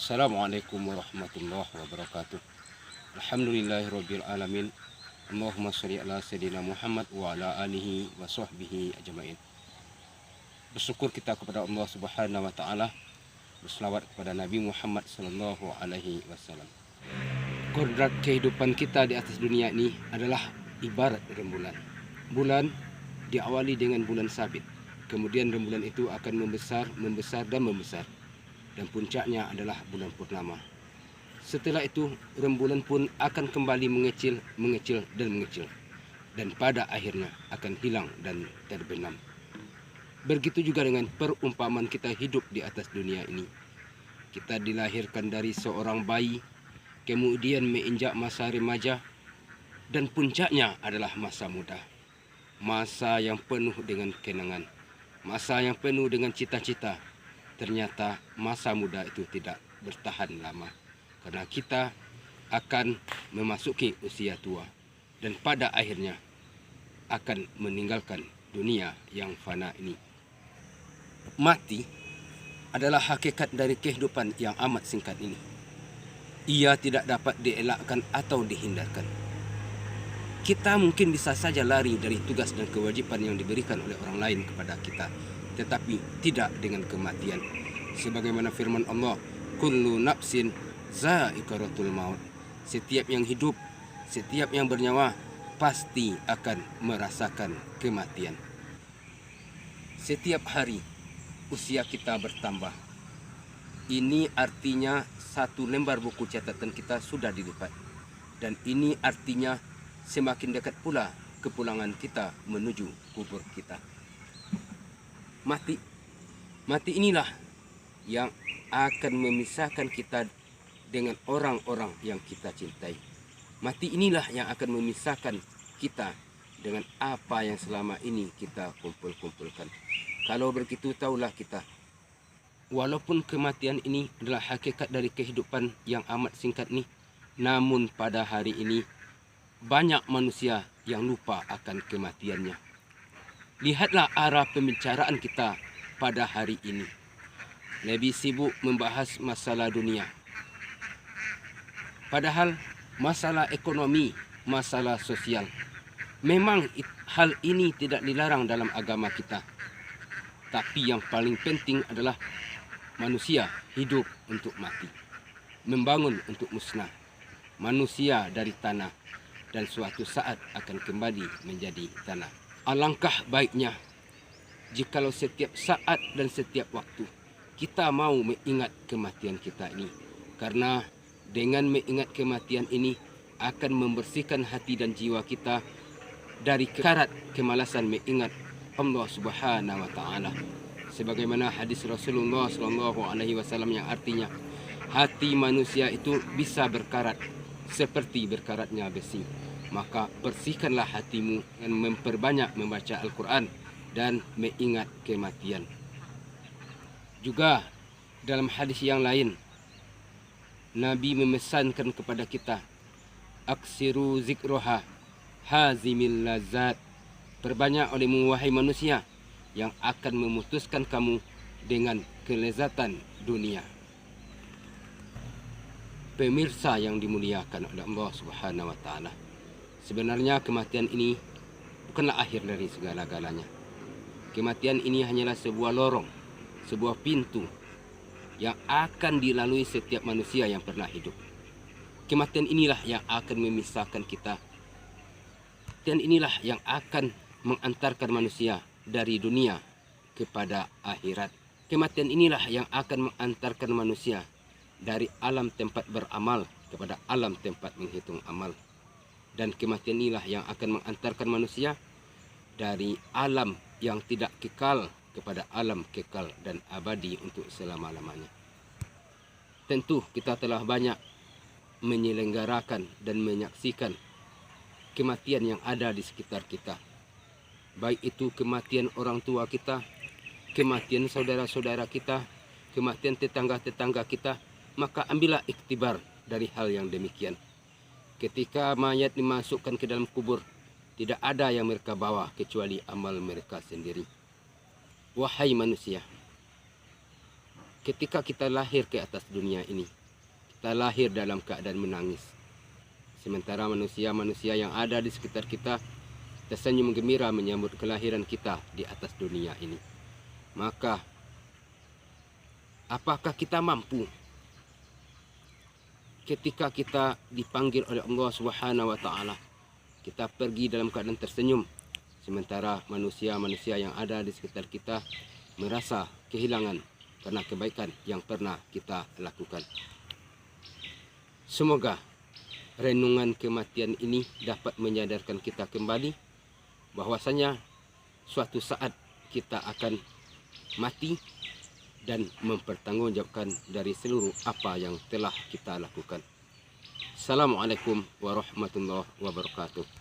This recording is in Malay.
Assalamualaikum warahmatullahi wabarakatuh. Alhamdulillahirabbil alamin. Allahumma shalli ala sayyidina Muhammad wa ala alihi wa sahbihi ajmain. Bersyukur kita kepada Allah Subhanahu wa taala, berselawat kepada Nabi Muhammad sallallahu alaihi wasallam. Kodrat kehidupan kita di atas dunia ini adalah ibarat rembulan. Bulan diawali dengan bulan sabit. Kemudian rembulan itu akan membesar dan puncaknya adalah bulan purnama. Setelah itu rembulan pun akan kembali mengecil dan pada akhirnya akan hilang dan terbenam. Begitu juga dengan perumpamaan kita hidup di atas dunia ini. Kita dilahirkan dari seorang bayi, kemudian menginjak masa remaja, dan puncaknya adalah masa muda. Masa yang penuh dengan kenangan, masa yang penuh dengan cita-cita. Ternyata masa muda itu tidak bertahan lama, karena kita akan memasuki usia tua dan pada akhirnya akan meninggalkan dunia yang fana ini. Mati adalah hakikat dari kehidupan yang amat singkat ini. Ia tidak dapat dielakkan atau dihindarkan. Kita mungkin bisa saja lari dari tugas dan kewajiban yang diberikan oleh orang lain kepada kita, tetapi tidak dengan kematian. Sebagaimana firman Allah, kullu nafsin za'iqatul maut. Setiap yang hidup, setiap yang bernyawa pasti akan merasakan kematian. Setiap hari usia kita bertambah. Ini artinya satu lembar buku catatan kita sudah dilipat. Dan ini artinya semakin dekat pula kepulangan kita menuju kubur kita. Mati inilah yang akan memisahkan kita dengan orang-orang yang kita cintai. Mati inilah yang akan memisahkan kita dengan apa yang selama ini kita kumpulkan. Kalau begitu tahulah kita, walaupun kematian ini adalah hakikat dari kehidupan yang amat singkat ini, namun pada hari ini banyak manusia yang lupa akan kematiannya. Lihatlah arah pembicaraan kita pada hari ini. Lebih sibuk membahas masalah dunia. Padahal masalah ekonomi, masalah sosial, memang hal ini tidak dilarang dalam agama kita. Tapi yang paling penting adalah manusia hidup untuk mati, membangun untuk musnah. Manusia dari tanah dan suatu saat akan kembali menjadi tanah. Alangkah baiknya jikalau setiap saat dan setiap waktu kita mau mengingat kematian kita ini. Karena dengan mengingat kematian ini akan membersihkan hati dan jiwa kita dari karat kemalasan mengingat Allah Subhanahu wa taala. Sebagaimana hadis Rasulullah sallallahu alaihi wasallam yang artinya hati manusia itu bisa berkarat seperti berkaratnya besi. Maka bersihkanlah hatimu dengan memperbanyak membaca Al-Quran dan mengingat kematian. Juga dalam hadis yang lain, Nabi memesankan kepada kita, aksiru zikroha hazimil lazat. Perbanyak olehmu wahai manusia yang akan memutuskan kamu dengan kelezatan dunia. Pemirsa yang dimuliakan oleh Allah Subhanahu wa taala, sebenarnya kematian ini bukanlah akhir dari segala-galanya. Kematian ini hanyalah sebuah lorong, sebuah pintu yang akan dilalui setiap manusia yang pernah hidup. Kematian inilah yang akan memisahkan kita. Dan inilah yang akan mengantarkan manusia dari dunia kepada akhirat. Kematian inilah yang akan mengantarkan manusia dari alam tempat beramal kepada alam tempat menghitung amal. Dan kematian inilah yang akan mengantarkan manusia dari alam yang tidak kekal kepada alam kekal dan abadi untuk selama-lamanya. Tentu kita telah banyak menyelenggarakan dan menyaksikan kematian yang ada di sekitar kita. Baik itu kematian orang tua kita, kematian saudara-saudara kita, kematian tetangga-tetangga kita. Maka ambillah iktibar dari hal yang demikian. Ketika mayat dimasukkan ke dalam kubur, tidak ada yang mereka bawa kecuali amal mereka sendiri. Wahai manusia, ketika kita lahir ke atas dunia ini, kita lahir dalam keadaan menangis. Sementara manusia-manusia yang ada di sekitar kita tersenyum gembira menyambut kelahiran kita di atas dunia ini. Maka, apakah kita mampu ketika kita dipanggil oleh Allah Subhanahu wa taala, kita pergi dalam keadaan tersenyum, sementara manusia-manusia yang ada di sekitar kita merasa kehilangan karena kebaikan yang pernah kita lakukan. Semoga renungan kematian ini dapat menyadarkan kita kembali bahwasanya suatu saat kita akan mati dan mempertanggungjawabkan dari seluruh apa yang telah kita lakukan. Assalamualaikum warahmatullahi wabarakatuh.